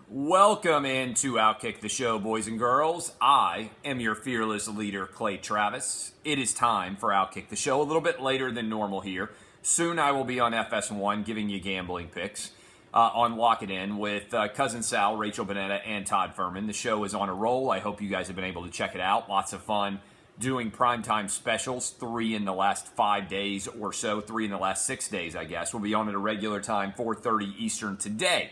Welcome into Outkick the Show, boys and girls. I am your fearless leader, Clay Travis. It is time for Outkick the Show, a little bit later than normal here. Soon I will be on FS1 giving you gambling picks on Lock It In with Cousin Sal, Rachel Bonetta, and Todd Furman. The show is on a roll. I hope you guys have been able to check it out. Lots of fun doing primetime specials, 3 in the last 5 days or so, 3 in the last 6 days, I guess. We'll be on at a regular time, 4:30 Eastern today.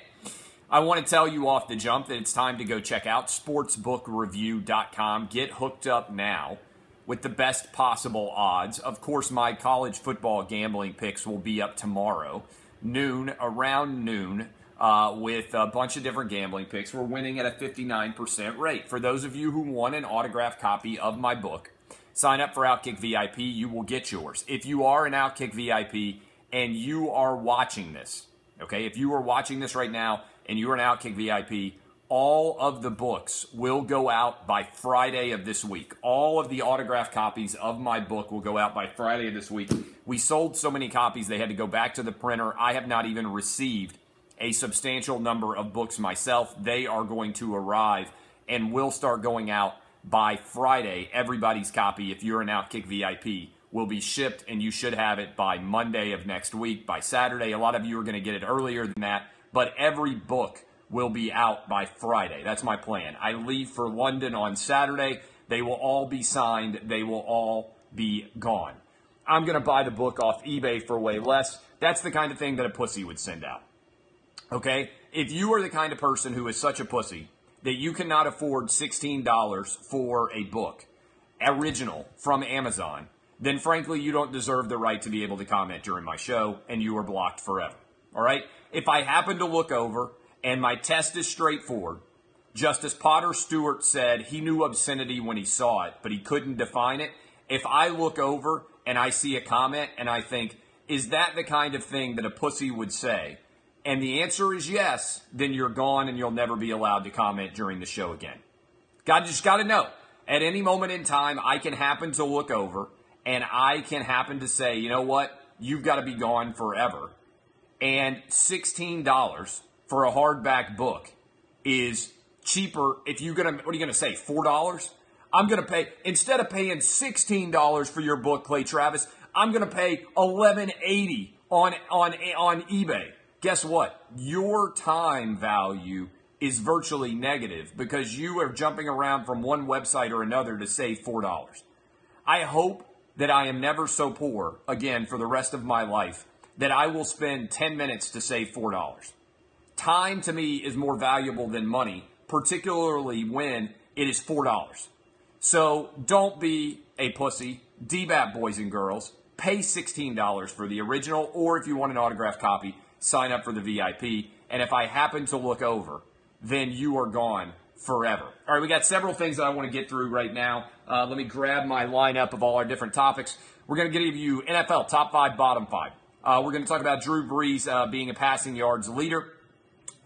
I want to tell you off the jump that it's time to go check out sportsbookreview.com. Get hooked up now with the best possible odds. Of course, my college football gambling picks will be up tomorrow, around noon, with a bunch of different gambling picks. We're winning at a 59% rate. For those of you who want an autographed copy of my book, sign up for Outkick VIP. You will get yours. If you are an Outkick VIP and you are watching this, okay, if you are watching this right now, and you're an Outkick VIP, all of the books will go out by Friday of this week. All of the autographed copies of my book will go out by Friday of this week. We sold so many copies, they had to go back to the printer. I have not even received a substantial number of books myself. They are going to arrive and will start going out by Friday. Everybody's copy, if you're an Outkick VIP, will be shipped, and you should have it by Monday of next week, by Saturday. A lot of you are going to get it earlier than that. But every book will be out by Friday. That's my plan. I leave for London on Saturday. They will all be signed. They will all be gone. I'm going to buy the book off eBay for way less. That's the kind of thing that a pussy would send out. Okay? If you are the kind of person who is such a pussy that you cannot afford $16 for a book, original, from Amazon, then frankly, you don't deserve the right to be able to comment during my show, and you are blocked forever. All right? If I happen to look over and my test is straightforward, Justice Potter Stewart said he knew obscenity when he saw it, but he couldn't define it. If I look over and I see a comment and I think, is that the kind of thing that a pussy would say? And the answer is yes, then you're gone and you'll never be allowed to comment during the show again. God, just got to know. At any moment in time, I can happen to look over and I can happen to say, you know what? You've got to be gone forever. And $16 for a hardback book is cheaper. If you're gonna, what are you gonna say? $4? I'm gonna pay, instead of paying $16 for your book, Clay Travis, I'm gonna pay $11.80 on eBay. Guess what? Your time value is virtually negative because you are jumping around from one website or another to save $4. I hope that I am never so poor again for the rest of my life that I will spend 10 minutes to save $4. Time to me is more valuable than money, particularly when it is $4. So don't be a pussy. DBAP, boys and girls. Pay $16 for the original, or if you want an autographed copy, sign up for the VIP. And if I happen to look over, then you are gone forever. All right, we got several things that I want to get through right now. Let me grab my lineup of all our different topics. We're going to give you NFL top 5, bottom 5. We're going to talk about Drew Brees being a passing yards leader.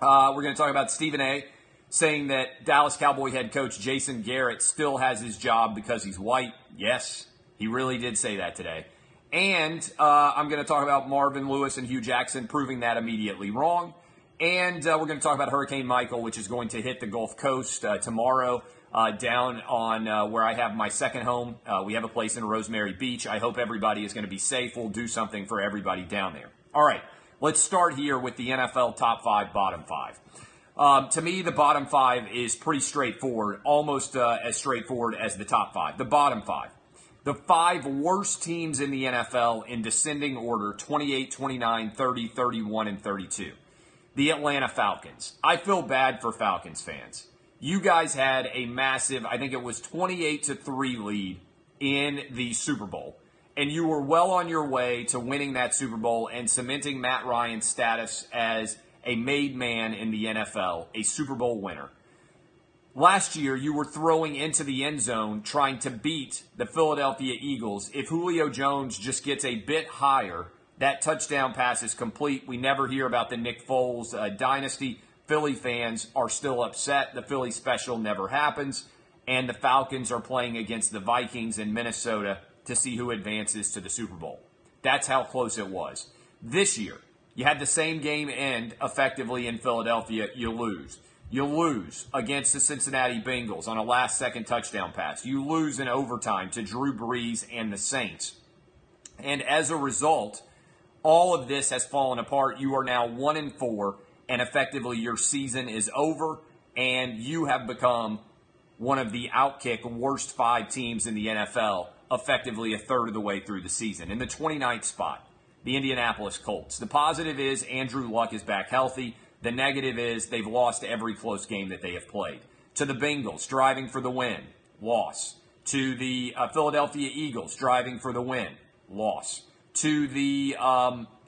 We're going to talk about Stephen A. saying that Dallas Cowboy head coach Jason Garrett still has his job because he's white. Yes, he really did say that today. And I'm going to talk about Marvin Lewis and Hugh Jackson proving that immediately wrong. And we're going to talk about Hurricane Michael, which is going to hit the Gulf Coast tomorrow. Down on where I have my second home. We have a place in Rosemary Beach. I hope everybody is going to be safe. We'll do something for everybody down there. All right, let's start here with the NFL top 5, bottom 5. To me, the bottom 5 is pretty straightforward, almost as straightforward as the top 5. The bottom 5. The 5 worst teams in the NFL in descending order, 28, 29, 30, 31, and 32. The Atlanta Falcons. I feel bad for Falcons fans. You guys had a massive, I think it was 28-3 lead in the Super Bowl. And you were well on your way to winning that Super Bowl and cementing Matt Ryan's status as a made man in the NFL, a Super Bowl winner. Last year, you were throwing into the end zone trying to beat the Philadelphia Eagles. If Julio Jones just gets a bit higher, that touchdown pass is complete. We never hear about the Nick Foles dynasty. Philly fans are still upset. The Philly special never happens. And the Falcons are playing against the Vikings in Minnesota to see who advances to the Super Bowl. That's how close it was. This year, you had the same game end effectively in Philadelphia. You lose. You lose against the Cincinnati Bengals on a last-second touchdown pass. You lose in overtime to Drew Brees and the Saints. And as a result, all of this has fallen apart. You are now 1-4, and effectively your season is over, and you have become one of the Outkick worst 5 teams in the NFL, effectively a third of the way through the season. In the 29th spot, the Indianapolis Colts. The positive is Andrew Luck is back healthy. The negative is they've lost every close game that they have played. To the Bengals, driving for the win, loss. To the Philadelphia Eagles, driving for the win, loss. To the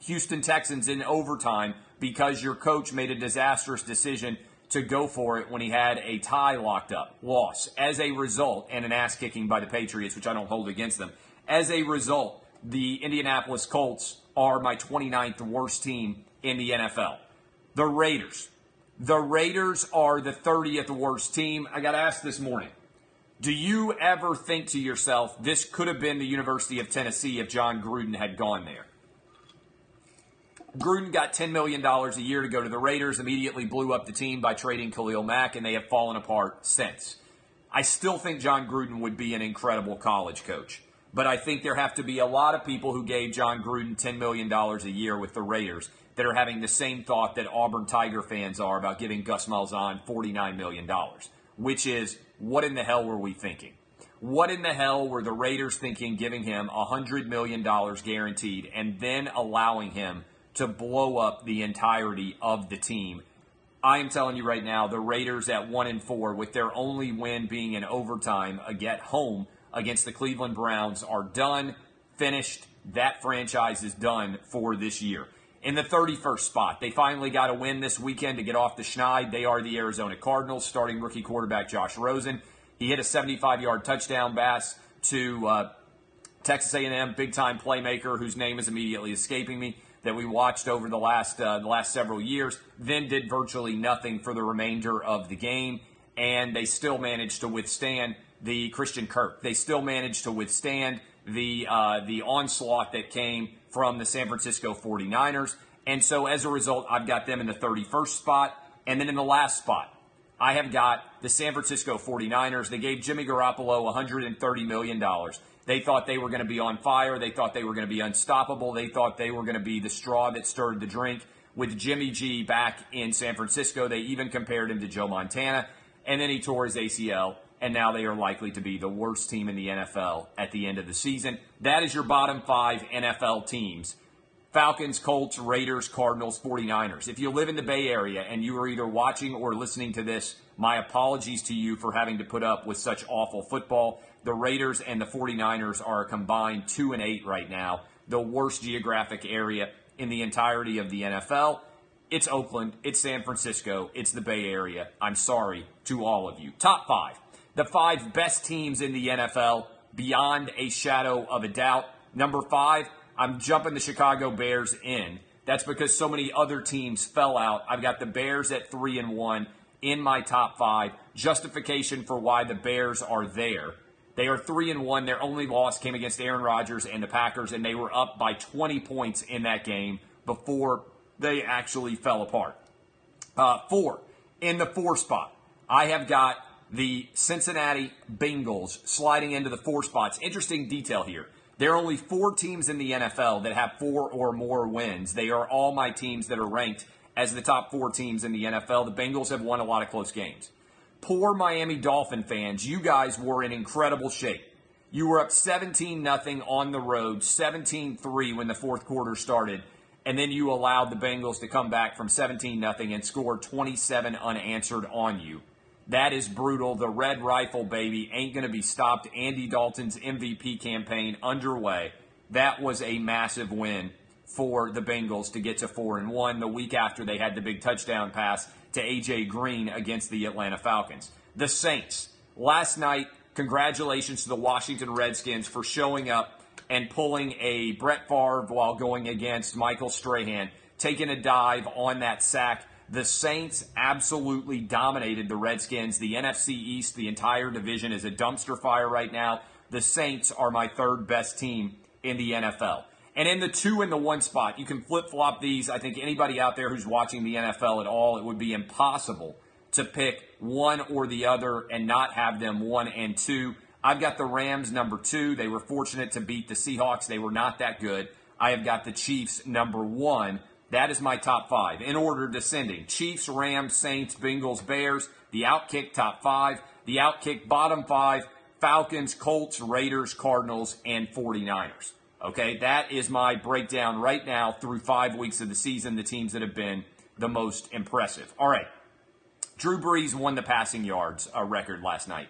Houston Texans in overtime because your coach made a disastrous decision to go for it when he had a tie locked up, loss. As a result, and an ass-kicking by the Patriots, which I don't hold against them, as a result, the Indianapolis Colts are my 29th worst team in the NFL. The Raiders. The Raiders are the 30th worst team. I got asked this morning, do you ever think to yourself, this could have been the University of Tennessee if Jon Gruden had gone there? Gruden got $10 million a year to go to the Raiders, immediately blew up the team by trading Khalil Mack, and they have fallen apart since. I still think Jon Gruden would be an incredible college coach, but I think there have to be a lot of people who gave Jon Gruden $10 million a year with the Raiders that are having the same thought that Auburn Tiger fans are about giving Gus Malzahn $49 million, which is, what in the hell were we thinking? What in the hell were the Raiders thinking giving him $100 million guaranteed and then allowing him to blow up the entirety of the team? I am telling you right now, the Raiders at 1-4, with their only win being in overtime at home against the Cleveland Browns, are done, finished. That franchise is done for this year. In the 31st spot, they finally got a win this weekend to get off the schneid. They are the Arizona Cardinals, starting rookie quarterback Josh Rosen. He hit a 75-yard touchdown pass to Texas A&M, big-time playmaker whose name is immediately escaping me, that we watched over the last several years, then did virtually nothing for the remainder of the game, and they still managed to withstand the Christian Kirk. They still managed to withstand the onslaught that came from the San Francisco 49ers. And so as a result, I've got them in the 31st spot. And then in the last spot, I have got the San Francisco 49ers. They gave Jimmy Garoppolo $130 million. They thought they were going to be on fire. They thought they were going to be unstoppable. They thought they were going to be the straw that stirred the drink. With Jimmy G back in San Francisco, they even compared him to Joe Montana. And then he tore his ACL. And now they are likely to be the worst team in the NFL at the end of the season. That is your bottom 5 NFL teams: Falcons, Colts, Raiders, Cardinals, 49ers. If you live in the Bay Area and you are either watching or listening to this, my apologies to you for having to put up with such awful football. The Raiders and the 49ers are a combined 2-8 right now, the worst geographic area in the entirety of the NFL. It's Oakland, it's San Francisco, it's the Bay Area. I'm sorry to all of you. Top 5. The 5 best teams in the NFL, beyond a shadow of a doubt. Number 5, I'm jumping the Chicago Bears in. That's because so many other teams fell out. I've got the Bears at 3-1 in my top 5. Justification for why the Bears are there. They are 3-1. Their only loss came against Aaron Rodgers and the Packers, and they were up by 20 points in that game before they actually fell apart. 4, in the 4 spot, I have got the Cincinnati Bengals sliding into the 4 spots. Interesting detail here. There are only 4 teams in the NFL that have 4 or more wins. They are all my teams that are ranked as the top 4 teams in the NFL. The Bengals have won a lot of close games. Poor Miami Dolphin fans, you guys were in incredible shape. You were up 17-0 on the road, 17-3 when the fourth quarter started, and then you allowed the Bengals to come back from 17-0 and score 27 unanswered on you. That is brutal. The Red Rifle, baby, ain't going to be stopped. Andy Dalton's MVP campaign underway. That was a massive win for the Bengals to get to 4-1 the week after they had the big touchdown pass to A.J. Green against the Atlanta Falcons. The Saints. Last night, congratulations to the Washington Redskins for showing up and pulling a Brett Favre while going against Michael Strahan, taking a dive on that sack. The Saints absolutely dominated the Redskins. The NFC East, the entire division, is a dumpster fire right now. The Saints are my 3rd best team in the NFL. And in the 2 and the 1 spot, you can flip-flop these. I think anybody out there who's watching the NFL at all, it would be impossible to pick one or the other and not have them 1 and 2. I've got the Rams number 2. They were fortunate to beat the Seahawks. They were not that good. I have got the Chiefs number 1. That is my top 5 in order descending. Chiefs, Rams, Saints, Bengals, Bears. The Outkick top 5. The Outkick bottom 5. Falcons, Colts, Raiders, Cardinals, and 49ers. Okay, that is my breakdown right now through 5 weeks of the season, the teams that have been the most impressive. All right, Drew Brees won the passing yards record last night.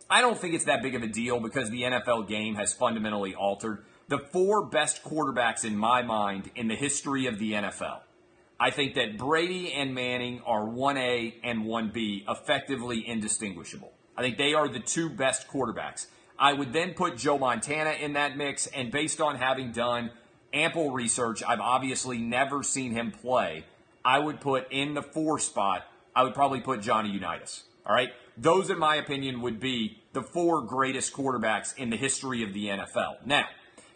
I don't think it's that big of a deal because the NFL game has fundamentally altered. The 4 best quarterbacks in my mind in the history of the NFL. I think that Brady and Manning are 1A and 1B, effectively indistinguishable. I think they are the 2 best quarterbacks. I would then put Joe Montana in that mix, and based on having done ample research, I've obviously never seen him play. I would put in the 4 spot, I would probably put Johnny Unitas. All right? Those, in my opinion, would be the 4 greatest quarterbacks in the history of the NFL. Now,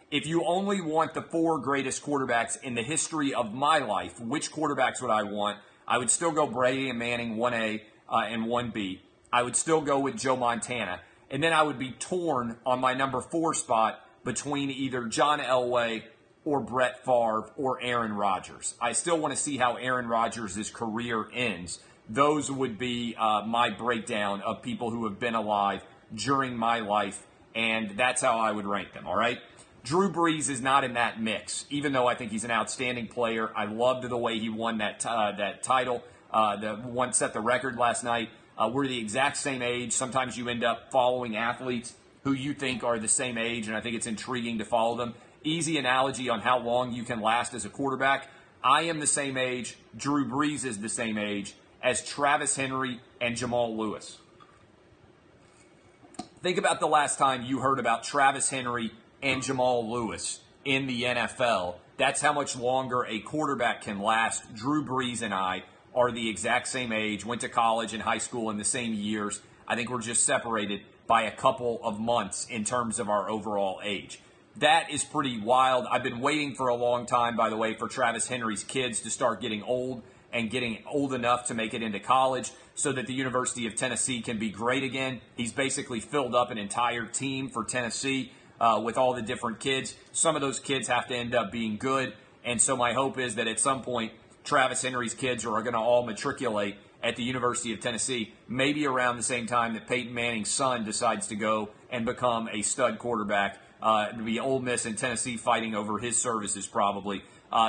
if you only want the 4 greatest quarterbacks in the history of my life, which quarterbacks would I want? I would still go Brady and Manning 1A and 1B. I would still go with Joe Montana. And then I would be torn on my number 4 spot between either John Elway or Brett Favre or Aaron Rodgers. I still want to see how Aaron Rodgers' career ends. Those would be my breakdown of people who have been alive during my life, and that's how I would rank them, all right? Drew Brees is not in that mix, even though I think he's an outstanding player. I loved the way he won that title, set the record last night. We're the exact same age. Sometimes you end up following athletes who you think are the same age, and I think it's intriguing to follow them. Easy analogy on how long you can last as a quarterback. I am the same age. Drew Brees is the same age as Travis Henry and Jamal Lewis. Think about the last time you heard about Travis Henry and Jamal Lewis in the NFL. That's how much longer a quarterback can last. Drew Brees and I are the exact same age, went to college and high school in the same years. I think we're just separated by a couple of months in terms of our overall age. That is pretty wild. I've been waiting for a long time, by the way, for Travis Henry's kids to start getting old and getting old enough to make it into college so that the University of Tennessee can be great again. He's basically filled up an entire team for Tennessee with all the different kids. Some of those kids have to end up being good, and so my hope is that at some point Travis Henry's kids are going to all matriculate at the University of Tennessee, maybe around the same time that Peyton Manning's son decides to go and become a stud quarterback. To be Ole Miss and Tennessee fighting over his services probably.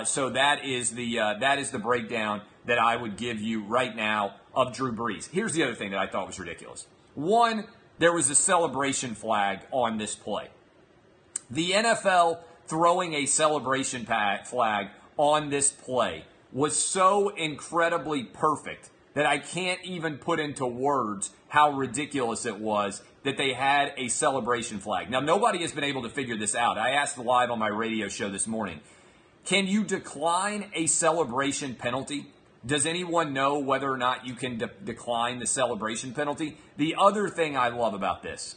So that is the breakdown that I would give you right now of Drew Brees. Here's the other thing that I thought was ridiculous. One, there was a celebration flag on this play. The NFL throwing a celebration flag on this play was so incredibly perfect that I can't even put into words how ridiculous it was that they had a celebration flag. Now, nobody has been able to figure this out. I asked live on my radio show this morning, can you decline a celebration penalty? Does anyone know whether or not you can decline the celebration penalty? The other thing I love about this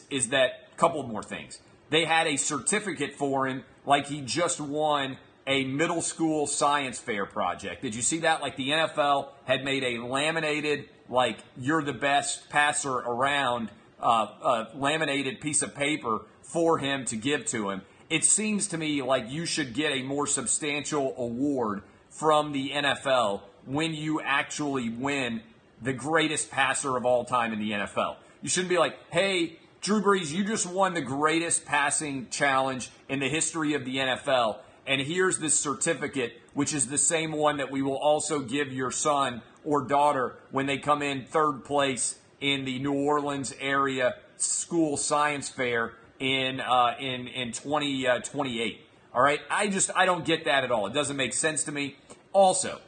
is that, a couple more things. They had a certificate for him like he just won a middle school science fair project. Did you see that? Like the NFL had made a laminated, like you're the best passer around, laminated piece of paper for him to give to him. It seems to me like you should get a more substantial award from the NFL when you actually win the greatest passer of all time in the NFL. You shouldn't be like, hey, Drew Brees, you just won the greatest passing challenge in the history of the NFL, and here's this certificate, which is the same one that we will also give your son or daughter when they come in third place in the New Orleans area school science fair in 2028. All right, I don't get that at all. It doesn't make sense to me. Also,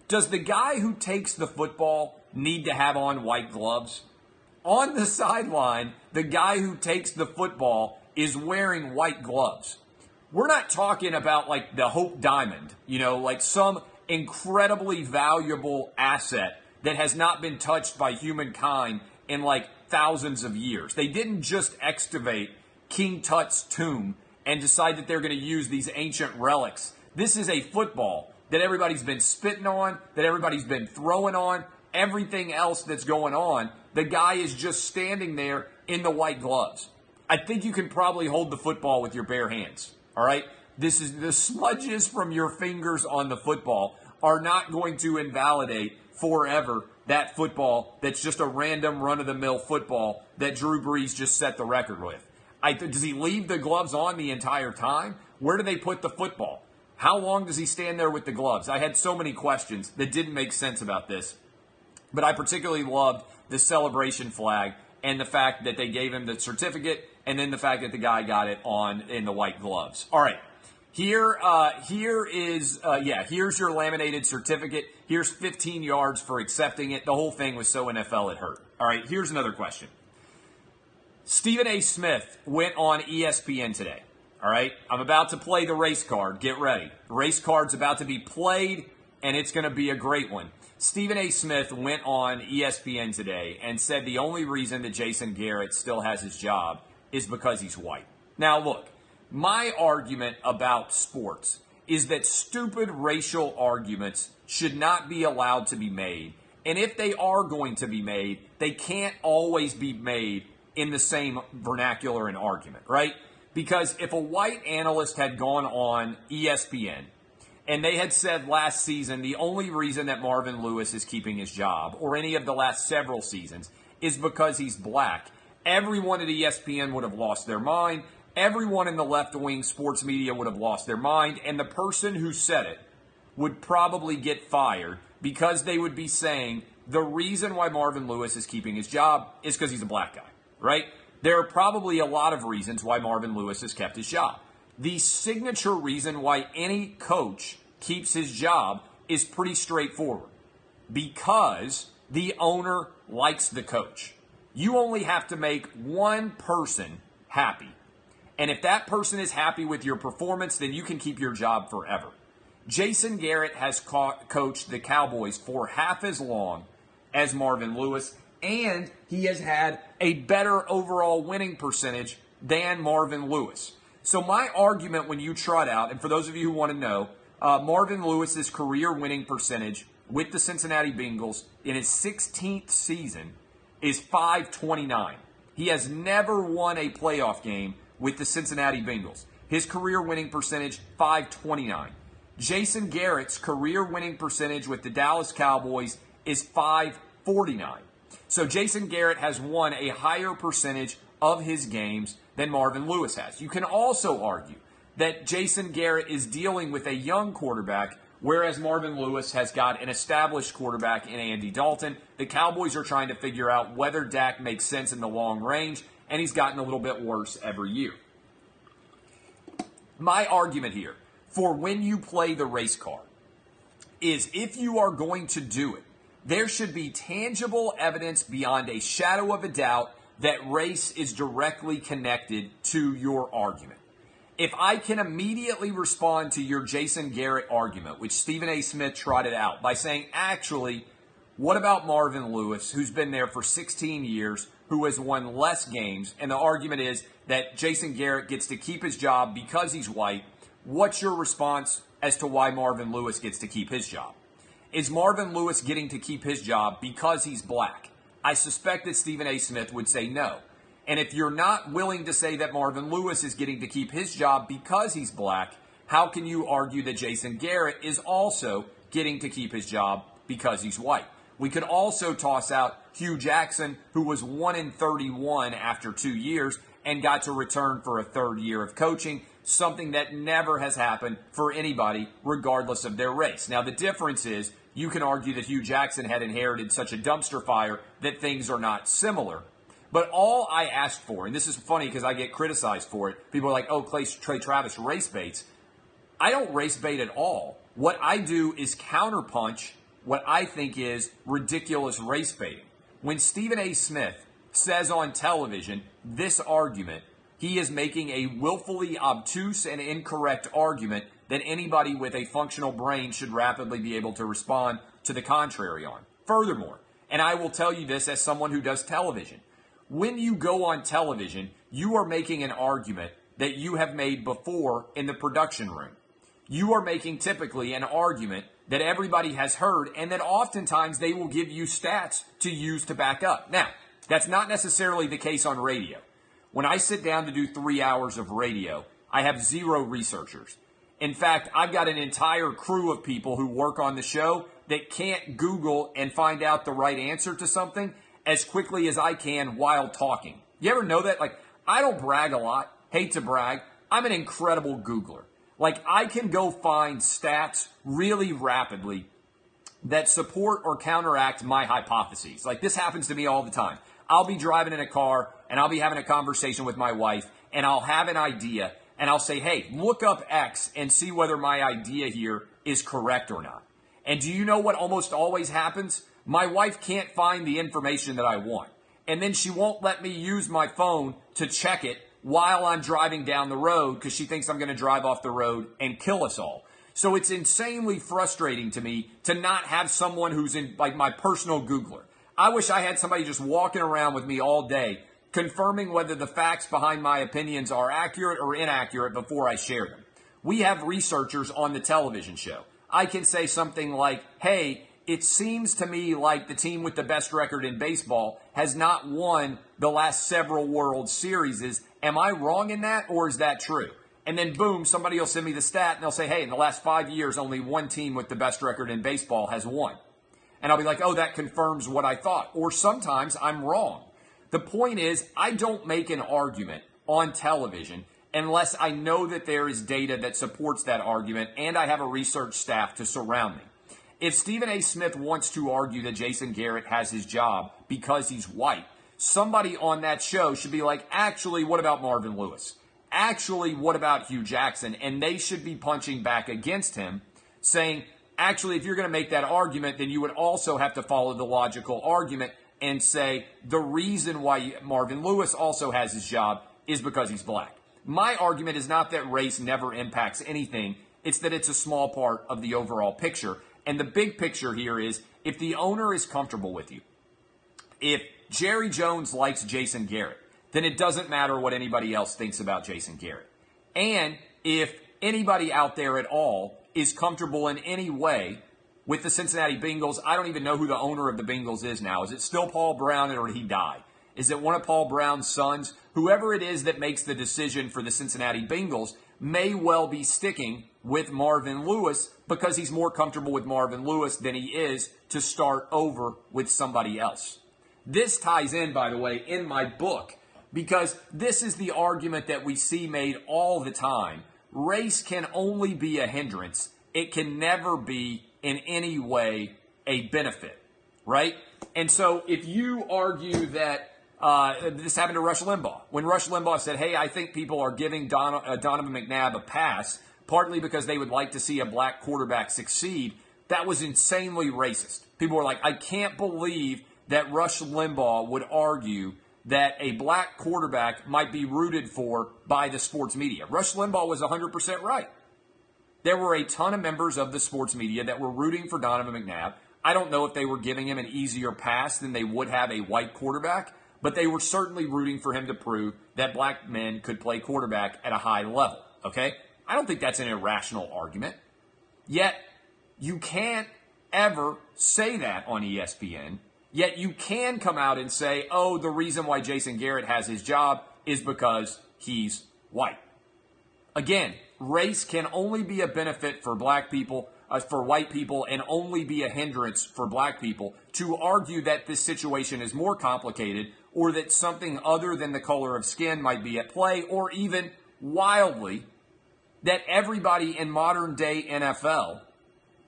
does the guy who takes the football need to have on white gloves? On the sideline, the guy who takes the football is wearing white gloves. We're not talking about like the Hope Diamond, like some incredibly valuable asset that has not been touched by humankind in like thousands of years. They didn't just excavate King Tut's tomb and decide that they're going to use these ancient relics. This is a football that everybody's been spitting on, that everybody's been throwing on, everything else that's going on, the guy is just standing there in the white gloves. I think you can probably hold the football with your bare hands, all right? This is the smudges from your fingers on the football are not going to invalidate forever that football that's just a random run-of-the-mill football that Drew Brees just set the record with. Does he leave the gloves on the entire time? Where do they put the football? How long does he stand there with the gloves? I had so many questions that didn't make sense about this. But I particularly loved the celebration flag and the fact that they gave him the certificate and then the fact that the guy got it on in the white gloves. All right. Here's your laminated certificate. Here's 15 yards for accepting it. The whole thing was so NFL it hurt. All right, here's another question. Stephen A. Smith went on ESPN today. All right, I'm about to play the race card. Get ready. The race card's about to be played, and it's going to be a great one. Stephen A. Smith went on ESPN today and said the only reason that Jason Garrett still has his job is because he's white. Now, look. My argument about sports is that stupid racial arguments should not be allowed to be made. And if they are going to be made, they can't always be made in the same vernacular and argument, right? Because if a white analyst had gone on ESPN and they had said last season the only reason that Marvin Lewis is keeping his job, or any of the last several seasons, is because he's black, everyone at ESPN would have lost their mind. Everyone in the left-wing sports media would have lost their mind, and the person who said it would probably get fired because they would be saying the reason why Marvin Lewis is keeping his job is because he's a black guy, right? There are probably a lot of reasons why Marvin Lewis has kept his job. The signature reason why any coach keeps his job is pretty straightforward. Because the owner likes the coach. You only have to make one person happy. And if that person is happy with your performance, then you can keep your job forever. Jason Garrett has coached the Cowboys for half as long as Marvin Lewis, and he has had a better overall winning percentage than Marvin Lewis. So my argument when you trot out, and for those of you who want to know, Marvin Lewis's career winning percentage with the Cincinnati Bengals in his 16th season is .529. He has never won a playoff game with the Cincinnati Bengals. His career winning percentage, .529. Jason Garrett's career winning percentage with the Dallas Cowboys is .549. So Jason Garrett has won a higher percentage of his games than Marvin Lewis has. You can also argue that Jason Garrett is dealing with a young quarterback, whereas Marvin Lewis has got an established quarterback in Andy Dalton. The Cowboys are trying to figure out whether Dak makes sense in the long range, and he's gotten a little bit worse every year. My argument here for when you play the race card is if you are going to do it, there should be tangible evidence beyond a shadow of a doubt that race is directly connected to your argument. If I can immediately respond to your Jason Garrett argument, which Stephen A. Smith trotted out, by saying, actually, what about Marvin Lewis, who's been there for 16 years, who has won less games, and the argument is that Jason Garrett gets to keep his job because he's white, what's your response as to why Marvin Lewis gets to keep his job? Is Marvin Lewis getting to keep his job because he's black? I suspect that Stephen A. Smith would say no. And if you're not willing to say that Marvin Lewis is getting to keep his job because he's black, how can you argue that Jason Garrett is also getting to keep his job because he's white? We could also toss out Hugh Jackson, who was 1-31 after 2 years and got to return for a third year of coaching, something that never has happened for anybody, regardless of their race. Now, the difference is you can argue that Hugh Jackson had inherited such a dumpster fire that things are not similar. But all I asked for, and this is funny because I get criticized for it, people are like, oh, Trey Travis race baits. I don't race bait at all. What I do is counterpunch what I think is ridiculous race baiting. When Stephen A. Smith says on television this argument, he is making a willfully obtuse and incorrect argument that anybody with a functional brain should rapidly be able to respond to the contrary on. Furthermore, and I will tell you this as someone who does television, when you go on television, you are making an argument that you have made before in the production room. you are making typically an argument that everybody has heard, and that oftentimes they will give you stats to use to back up. Now, that's not necessarily the case on radio. When I sit down to do 3 hours of radio, I have 0 researchers. In fact, I've got an entire crew of people who work on the show that can't Google and find out the right answer to something as quickly as I can while talking. You ever know that? Like, I don't brag a lot. Hate to brag. I'm an incredible Googler. Like, I can go find stats really rapidly that support or counteract my hypotheses. Like, this happens to me all the time. I'll be driving in a car and I'll be having a conversation with my wife and I'll have an idea and I'll say, hey, look up X and see whether my idea here is correct or not. And do you know what almost always happens? My wife can't find the information that I want. And then she won't let me use my phone to check it while I'm driving down the road because she thinks I'm going to drive off the road and kill us all. So it's insanely frustrating to me to not have someone who's in like my personal Googler. I wish I had somebody just walking around with me all day confirming whether the facts behind my opinions are accurate or inaccurate before I share them. We have researchers on the television show. I can say something like, hey, it seems to me like the team with the best record in baseball has not won the last several World Series. Am I wrong in that, or is that true? And then, boom, somebody will send me the stat, and they'll say, hey, in the last 5 years, only one team with the best record in baseball has won. And I'll be like, oh, that confirms what I thought. Or sometimes I'm wrong. The point is, I don't make an argument on television unless I know that there is data that supports that argument and I have a research staff to surround me. If Stephen A. Smith wants to argue that Jason Garrett has his job because he's white, somebody on that show should be like, actually, what about Marvin Lewis? Actually, what about Hugh Jackson? And they should be punching back against him, saying, actually, if you're going to make that argument, then you would also have to follow the logical argument and say the reason why Marvin Lewis also has his job is because he's black. My argument is not that race never impacts anything. It's that it's a small part of the overall picture. And the big picture here is if the owner is comfortable with you, if Jerry Jones likes Jason Garrett, then it doesn't matter what anybody else thinks about Jason Garrett. And if anybody out there at all is comfortable in any way with the Cincinnati Bengals, I don't even know who the owner of the Bengals is now. Is it still Paul Brown or did he die? Is it one of Paul Brown's sons? Whoever it is that makes the decision for the Cincinnati Bengals may well be sticking with Marvin Lewis because he's more comfortable with Marvin Lewis than he is to start over with somebody else. This ties in, by the way, in my book because this is the argument that we see made all the time. Race can only be a hindrance. It can never be in any way a benefit, right? And so if you argue that this happened to Rush Limbaugh, when Rush Limbaugh said, hey, I think people are giving Donovan McNabb a pass, partly because they would like to see a black quarterback succeed, that was insanely racist. People were like, I can't believe that Rush Limbaugh would argue that a black quarterback might be rooted for by the sports media. Rush Limbaugh was 100% right. There were a ton of members of the sports media that were rooting for Donovan McNabb. I don't know if they were giving him an easier pass than they would have a white quarterback, but they were certainly rooting for him to prove that black men could play quarterback at a high level, okay? I don't think that's an irrational argument. Yet, you can't ever say that on ESPN. Yet, you can come out and say, oh, the reason why Jason Garrett has his job is because he's white. Again, race can only be a benefit for black people, for white people, and only be a hindrance for black people. To argue that this situation is more complicated or that something other than the color of skin might be at play, or even wildly, that everybody in modern day NFL,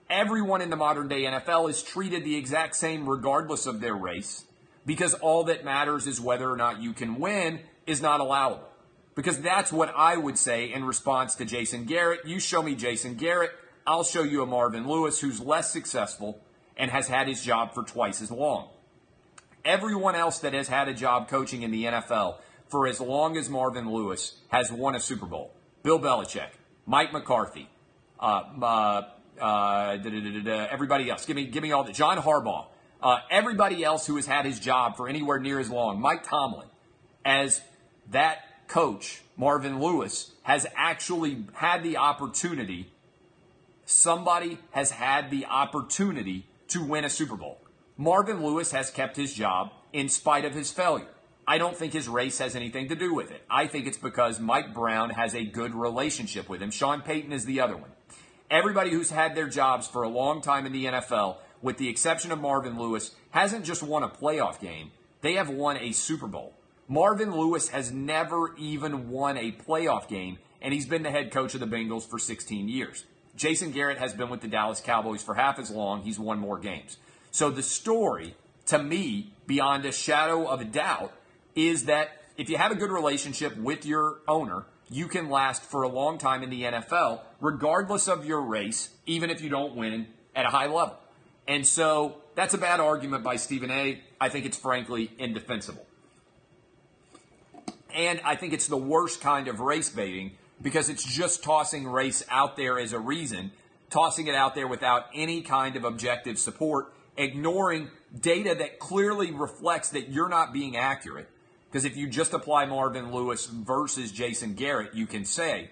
everyone in the modern day NFL is treated the exact same regardless of their race, because all that matters is whether or not you can win, is not allowable. Because that's what I would say in response to Jason Garrett. You show me Jason Garrett, I'll show you a Marvin Lewis who's less successful and has had his job for twice as long. Everyone else that has had a job coaching in the NFL for as long as Marvin Lewis has won a Super Bowl. Bill Belichick, Mike McCarthy, everybody else. Give me all the John Harbaugh. Everybody else who has had his job for anywhere near as long. Mike Tomlin, as that coach, Marvin Lewis, has actually had the opportunity somebody has had the opportunity to win a Super Bowl. Marvin Lewis has kept his job in spite of his failure. I don't think his race has anything to do with it. I think it's because Mike Brown has a good relationship with him. Sean Payton is the other one. Everybody who's had their jobs for a long time in the NFL, with the exception of Marvin Lewis, hasn't just won a playoff game. They have won a Super Bowl. Marvin Lewis has never even won a playoff game, and he's been the head coach of the Bengals for 16 years. Jason Garrett has been with the Dallas Cowboys for half as long. He's won more games. So the story, to me, beyond a shadow of a doubt, is that if you have a good relationship with your owner, you can last for a long time in the NFL, regardless of your race, even if you don't win at a high level. And so that's a bad argument by Stephen A. I think it's frankly indefensible. And I think it's the worst kind of race baiting because it's just tossing race out there as a reason, tossing it out there without any kind of objective support, ignoring data that clearly reflects that you're not being accurate. Because if you just apply Marvin Lewis versus Jason Garrett, you can say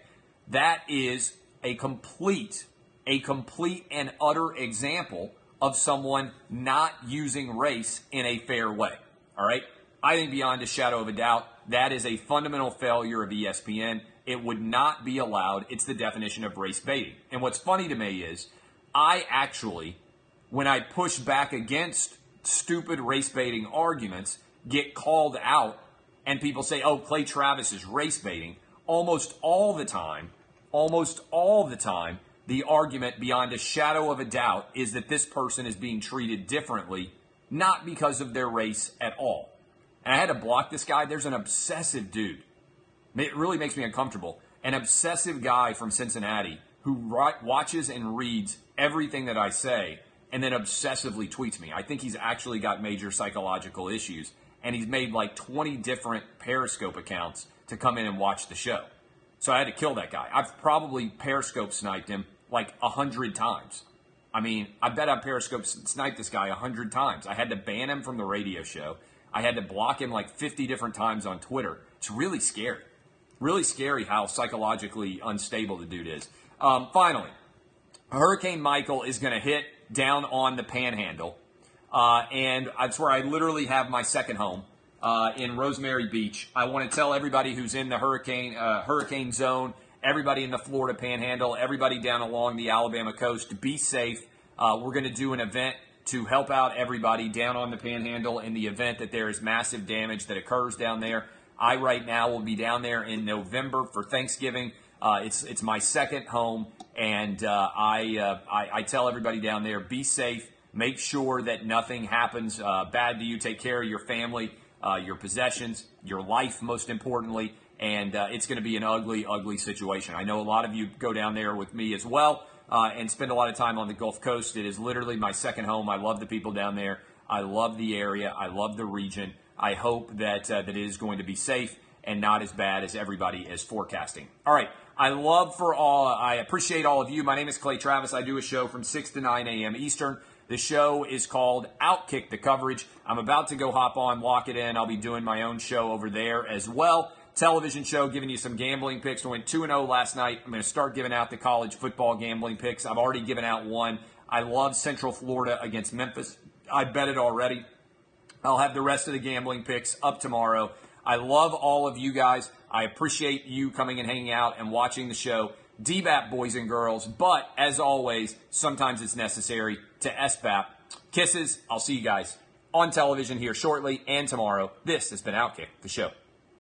that is a complete and utter example of someone not using race in a fair way. All right? I think beyond a shadow of a doubt, that is a fundamental failure of ESPN. It would not be allowed. It's the definition of race baiting. And what's funny to me is I actually, when I push back against stupid race baiting arguments, get called out and people say, oh, Clay Travis is race baiting. Almost all the time, the argument beyond a shadow of a doubt is that this person is being treated differently, not because of their race at all. And I had to block this guy. There's an obsessive dude. It really makes me uncomfortable. An obsessive guy from Cincinnati who watches and reads everything that I say and then obsessively tweets me. I think he's actually got major psychological issues. And he's made like 20 different Periscope accounts to come in and watch the show. So I had to kill that guy. I've probably Periscope sniped him like 100 times. I mean, I bet I've Periscope sniped this guy 100 times. I had to ban him from the radio show. I had to block him like 50 different times on Twitter. It's really scary. Really scary how psychologically unstable the dude is. Finally, Hurricane Michael is going to hit down on the Panhandle. And that's where I literally have my second home in Rosemary Beach. I want to tell everybody who's in the hurricane zone, everybody in the Florida Panhandle, everybody down along the Alabama coast, be safe. We're going to do an event to help out everybody down on the Panhandle in the event that there is massive damage that occurs down there. I right now will be down there in November for Thanksgiving. It's my second home, and I tell everybody down there, be safe. Make sure that nothing happens bad to you. Take care of your family, your possessions, your life, most importantly. And it's going to be an ugly, ugly situation. I know a lot of you go down there with me as well and spend a lot of time on the Gulf Coast. It is literally my second home. I love the people down there. I love the area. I love the region. I hope that it is going to be safe and not as bad as everybody is forecasting. All right. I appreciate all of you. My name is Clay Travis. I do a show from 6 to 9 a.m. Eastern. The show is called Outkick the Coverage. I'm about to go hop on, lock it in. I'll be doing my own show over there as well. Television show, giving you some gambling picks. I went 2-0 last night. I'm going to start giving out the college football gambling picks. I've already given out one. I love Central Florida against Memphis. I bet it already. I'll have the rest of the gambling picks up tomorrow. I love all of you guys. I appreciate you coming and hanging out and watching the show. DBAP, boys and girls. But, as always, sometimes it's necessary to SBAP. Kisses. I'll see you guys on television here shortly and tomorrow. This has been Outkick the Show.